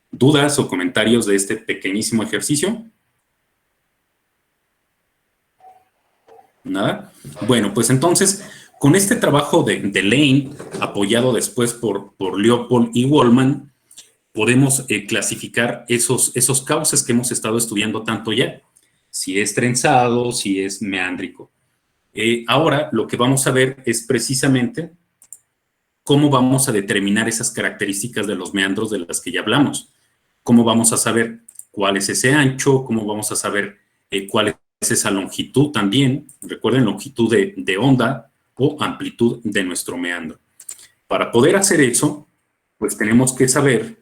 ¿Dudas o comentarios de este pequeñísimo ejercicio? ¿Nada? Bueno, pues entonces, con este trabajo de Lane, apoyado después por Leopold y Wallman, podemos clasificar esos cauces que hemos estado estudiando tanto ya. Si es trenzado, si es meándrico. Ahora, lo que vamos a ver es precisamente cómo vamos a determinar esas características de los meandros de las que ya hablamos. Cómo vamos a saber cuál es ese ancho, cómo vamos a saber cuál es esa longitud también. Recuerden, longitud de onda o amplitud de nuestro meandro. Para poder hacer eso, pues tenemos que saber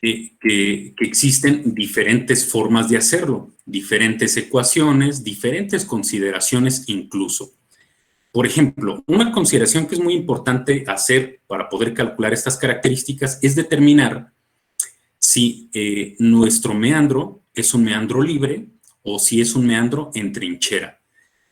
que existen diferentes formas de hacerlo, diferentes ecuaciones, diferentes consideraciones incluso. Por ejemplo, una consideración que es muy importante hacer para poder calcular estas características es determinar si nuestro meandro es un meandro libre o si es un meandro en trinchera.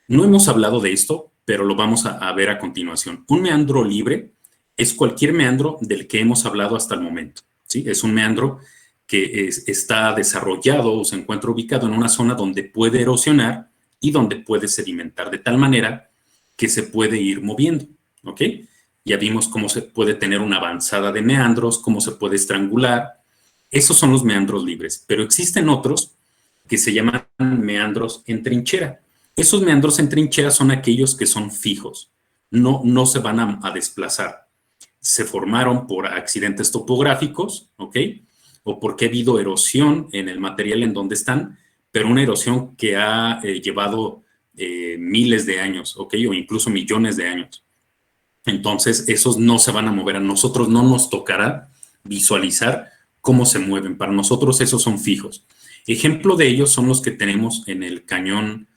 No hemos hablado de esto, pero lo vamos a ver a continuación. Un meandro libre es cualquier meandro del que hemos hablado hasta el momento, ¿sí? Es un meandro que está desarrollado o se encuentra ubicado en una zona donde puede erosionar y donde puede sedimentar, de tal manera que se puede ir moviendo, ¿ok? Ya vimos cómo se puede tener una avanzada de meandros, cómo se puede estrangular. Esos son los meandros libres, pero existen otros que se llaman meandros en trinchera. Esos meandros en trinchera son aquellos que son fijos, no se van a desplazar. Se formaron por accidentes topográficos, ¿ok? O porque ha habido erosión en el material en donde están, pero una erosión que ha llevado miles de años, ¿ok? O incluso millones de años. Entonces, esos no se van a mover. A nosotros no nos tocará visualizar cómo se mueven. Para nosotros esos son fijos. Ejemplo de ellos son los que tenemos en el cañón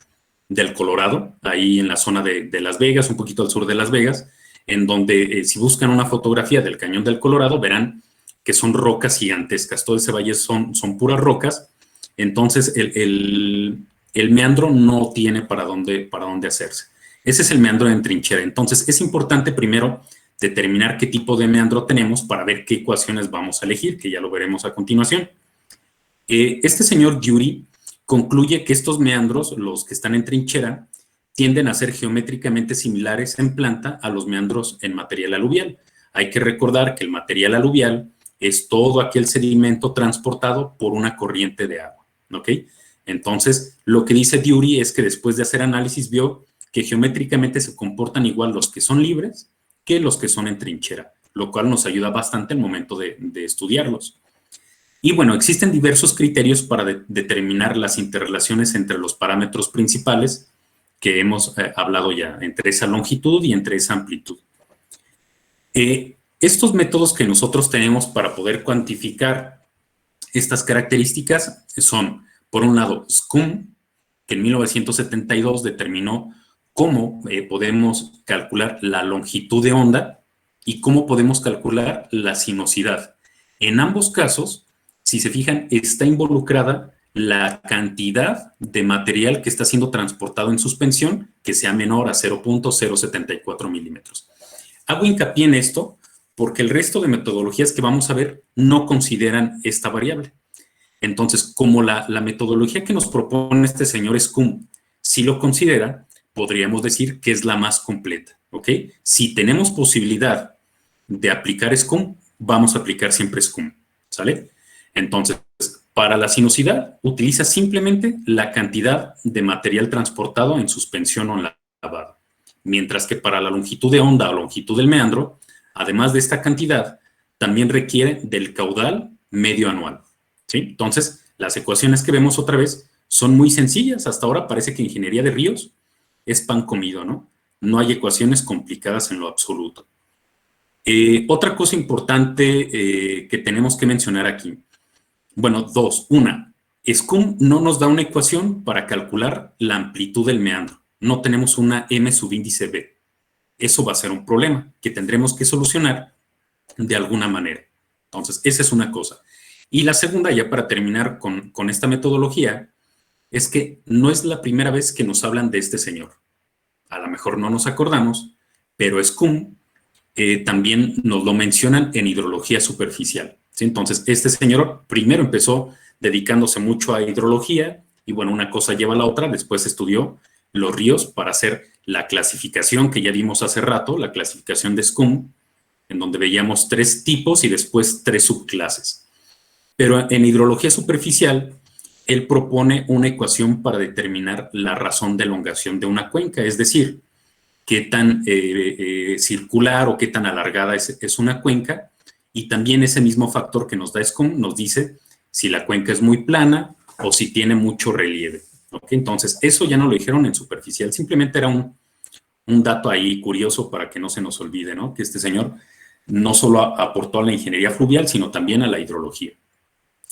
del Colorado, ahí en la zona de Las Vegas, un poquito al sur de Las Vegas, en donde si buscan una fotografía del cañón del Colorado, verán que son rocas gigantescas. Todo ese valle son puras rocas. Entonces, el meandro no tiene para dónde hacerse. Ese es el meandro en trinchera. Entonces, es importante primero determinar qué tipo de meandro tenemos para ver qué ecuaciones vamos a elegir, que ya lo veremos a continuación. Este señor Yuri concluye que estos meandros, los que están en trinchera, tienden a ser geométricamente similares en planta a los meandros en material aluvial. Hay que recordar que el material aluvial es todo aquel sedimento transportado por una corriente de agua, ¿ok? Entonces, lo que dice Yuri es que después de hacer análisis vio que geométricamente se comportan igual los que son libres que los que son en trinchera, lo cual nos ayuda bastante al momento de estudiarlos. Y bueno, existen diversos criterios para determinar las interrelaciones entre los parámetros principales que hemos hablado ya, entre esa longitud y entre esa amplitud. Estos métodos que nosotros tenemos para poder cuantificar estas características son, por un lado, SCUM, que en 1972 determinó cómo podemos calcular la longitud de onda y cómo podemos calcular la sinuosidad. En ambos casos, si se fijan, está involucrada la cantidad de material que está siendo transportado en suspensión que sea menor a 0.074 milímetros. Hago hincapié en esto porque el resto de metodologías que vamos a ver no consideran esta variable. Entonces, como la metodología que nos propone este señor Scum sí lo considera, podríamos decir que es la más completa, ¿ok? Si tenemos posibilidad de aplicar Scum, vamos a aplicar siempre Scum, ¿sale? Entonces, para la sinuosidad, utiliza simplemente la cantidad de material transportado en suspensión o en lavado. Mientras que para la longitud de onda o longitud del meandro, además de esta cantidad, también requiere del caudal medio anual, ¿sí? Entonces, las ecuaciones que vemos otra vez son muy sencillas. Hasta ahora parece que ingeniería de ríos es pan comido, ¿no? No hay ecuaciones complicadas en lo absoluto. Otra cosa importante que tenemos que mencionar aquí. Bueno, dos. Una, Scum no nos da una ecuación para calcular la amplitud del meandro. No tenemos una m subíndice b. Eso va a ser un problema que tendremos que solucionar de alguna manera. Entonces, esa es una cosa. Y la segunda, ya para terminar con esta metodología, es que no es la primera vez que nos hablan de este señor. A lo mejor no nos acordamos, pero Scum también nos lo mencionan en hidrología superficial, ¿sí? Entonces, este señor primero empezó dedicándose mucho a hidrología y bueno, una cosa lleva a la otra, después estudió los ríos para hacer la clasificación que ya vimos hace rato, la clasificación de Scum, en donde veíamos 3 tipos y después 3 subclases. Pero en hidrología superficial, él propone una ecuación para determinar la razón de elongación de una cuenca, es decir, qué tan circular o qué tan alargada es una cuenca, y también ese mismo factor que nos da Scum nos dice si la cuenca es muy plana o si tiene mucho relieve. ¿Okay? Entonces, eso ya no lo dijeron en superficial, simplemente era un dato ahí curioso para que no se nos olvide, ¿no? Que este señor no solo aportó a la ingeniería fluvial, sino también a la hidrología.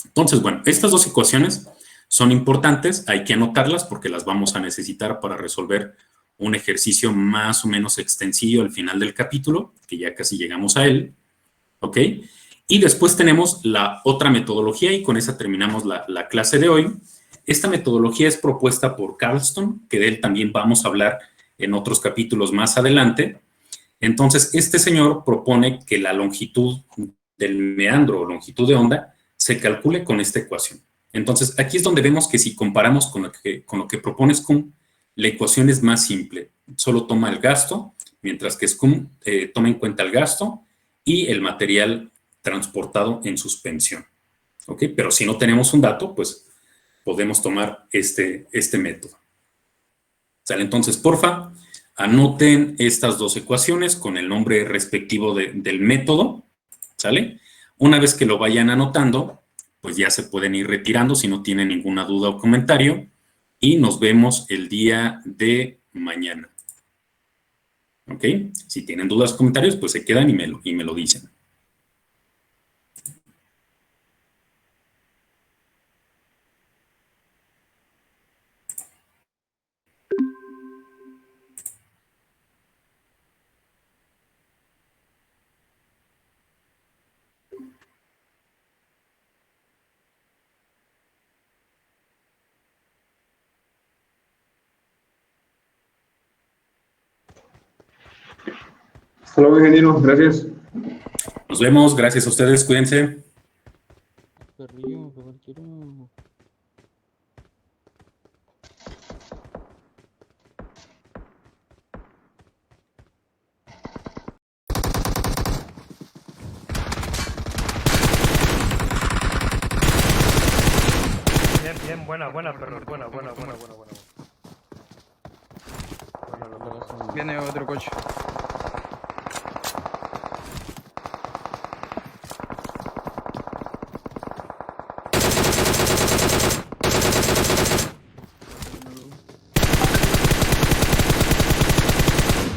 Entonces, bueno, estas 2 ecuaciones son importantes, hay que anotarlas porque las vamos a necesitar para resolver un ejercicio más o menos extensillo al final del capítulo, que ya casi llegamos a él, ¿ok? Y después tenemos la otra metodología y con esa terminamos la clase de hoy. Esta metodología es propuesta por Carlston, que de él también vamos a hablar en otros capítulos más adelante. Entonces, este señor propone que la longitud del meandro o longitud de onda se calcule con esta ecuación. Entonces, aquí es donde vemos que si comparamos con lo que propone Scum, la ecuación es más simple. Solo toma el gasto, mientras que Scum toma en cuenta el gasto y el material transportado en suspensión. ¿Ok? Pero si no tenemos un dato, pues podemos tomar este método. ¿Sale? Entonces, porfa, anoten estas 2 ecuaciones con el nombre respectivo del método. ¿Sale? Una vez que lo vayan anotando, pues ya se pueden ir retirando si no tienen ninguna duda o comentario. Y nos vemos el día de mañana. ¿Ok? Si tienen dudas o comentarios, pues se quedan y me lo dicen. Hasta luego, ingeniero. Gracias. Nos vemos. Gracias a ustedes. Cuídense. Bien, buena, perro, buena. Viene otro coche.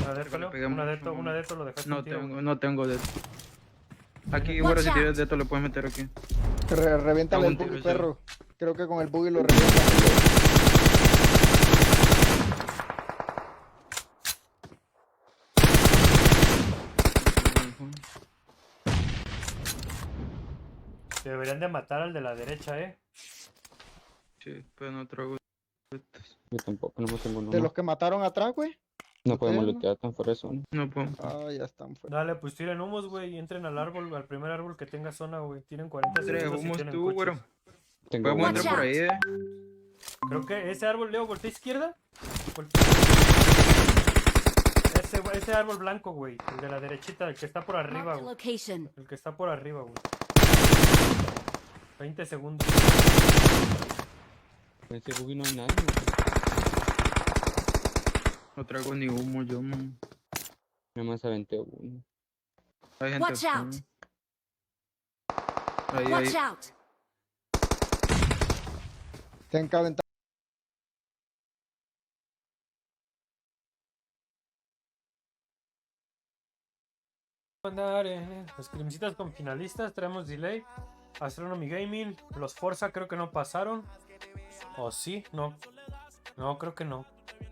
A ver, una de estos lo dejaste. No tengo de esto. Aquí, bueno, si tienes de esto, le puedes meter aquí. Reviéntale el buggy, perro. Creo que con el buggy lo revienta. Deberían de matar al de la derecha, Sí, pero no traigo. Yo tampoco, no me tengo De uno. los que mataron atrás, güey. No podemos ¿Ustedes no? lootear tan fuera de zona. No puedo. Ah, ya están fuera. Dale, pues tiren humos, güey, y entren al árbol, al primer árbol que tenga zona, güey. Tienen 40 Tres segundos y humos tienen tú, coches. güero. Tengo Podemos uno. entrar por ahí, Creo que ese árbol, Leo, voltea a izquierda. Ese árbol blanco, güey, el de la derechita, el que está por arriba, güey. El que está por arriba, güey. 20 segundos. En ese buggy no hay nadie, güey. No traigo ni humo, yo, man. Nada más aventé uno. Hay gente. Watch out. Ahí, Watch ahí. out. Tienen que aventar. Andar en scrimcitas con finalistas, traemos delay. Astronomy Gaming, los Forza creo que no pasaron. ¿O sí? No. No, creo que no.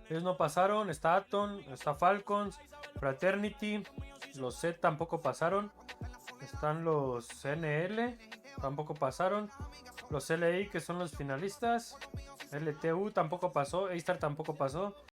Ellos no pasaron. Está Atom, está Falcons, Fraternity. Los Z tampoco pasaron. Están los NL, tampoco pasaron. Los LI, que son los finalistas. LTU tampoco pasó. A-Star tampoco pasó.